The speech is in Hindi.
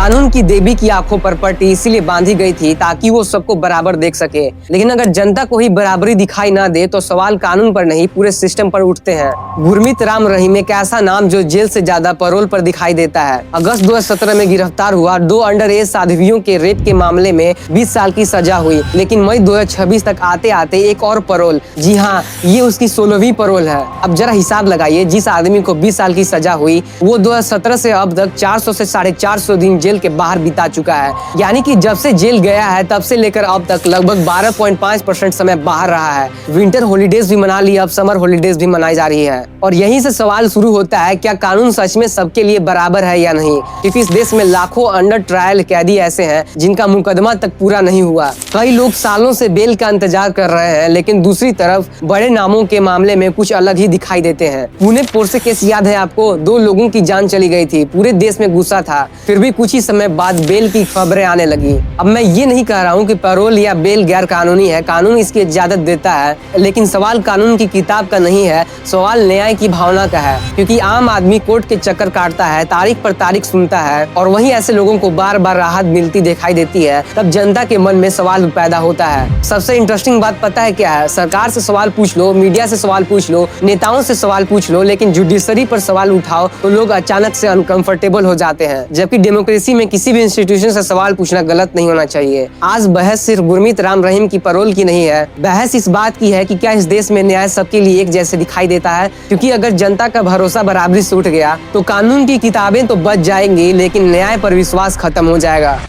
कानून की देवी की आंखों पर पट्टी इसीलिए बांधी गई थी ताकि वो सबको बराबर देख सके। लेकिन अगर जनता को ही बराबरी दिखाई ना दे तो सवाल कानून पर नहीं पूरे सिस्टम पर उठते हैं। गुरमीत राम रहीम एक ऐसा नाम जो जेल से ज्यादा पैरोल पर दिखाई देता है। अगस्त 2017 में गिरफ्तार हुआ। 2 अंडर एज साध्वियों के रेप के मामले में 20 साल की सजा हुई, लेकिन मई 2026 तक आते आते एक और पैरोल, जी हाँ, ये उसकी 16वीं पैरोल है। अब जरा हिसाब लगाइए, जिस आदमी को 20 साल की सजा हुई वो 2017 से अब तक 400 से 450 दिन जेल के बाहर बिता चुका है। यानी कि जब से जेल गया है तब से लेकर अब तक लगभग 12.5% समय बाहर रहा है। विंटर हॉलीडेज भी मना ली, अब समर हॉलीडेज भी मनाई जा रही है। और यहीं से सवाल शुरू होता है, क्या कानून सच में सबके लिए बराबर है या नहीं? क्योंकि इस देश में लाखों अंडर ट्रायल कैदी ऐसे हैं जिनका मुकदमा तक पूरा नहीं हुआ। कई लोग सालों से बेल का इंतजार कर रहे हैं, लेकिन दूसरी तरफ बड़े नामों के मामले में कुछ अलग ही दिखाई देते हैं। पुणे पोर्से केस याद है आपको? 2 लोगों की जान चली गई थी, पूरे देश में गुस्सा था, फिर भी कुछ ही समय बाद बेल की खबरें आने लगी। अब मैं ये नहीं कह रहा हूँ कि पैरोल या बेल गैर कानूनी है, कानून इसकी इजाजत देता है, लेकिन सवाल कानून की किताब का नहीं है, सवाल न्याय की भावना का है। क्योंकि आम आदमी कोर्ट के चक्कर काटता है, तारीख पर तारीख सुनता है, और वहीं ऐसे लोगों को बार बार राहत मिलती दिखाई देती है, तब जनता के मन में सवाल पैदा होता है। सबसे इंटरेस्टिंग बात पता है क्या है? सरकार से सवाल पूछ लो, मीडिया से सवाल पूछ लो, नेताओं से सवाल पूछ लो, लेकिन जुडिशरी पर सवाल उठाओ तो लोग अचानक से अनकंफर्टेबल हो जाते हैं। जबकि डेमोक्रेसी में किसी भी इंस्टीट्यूशन से सवाल पूछना गलत नहीं होना चाहिए। आज बहस सिर्फ गुरमीत राम रहीम की पैरोल की नहीं है, बहस इस बात की है कि क्या इस देश में न्याय सबके लिए एक जैसे दिखाई देता है। क्योंकि अगर जनता का भरोसा बराबरी से उठ गया तो कानून की किताबें तो बच जाएंगी, लेकिन न्याय पर विश्वास खत्म हो जाएगा।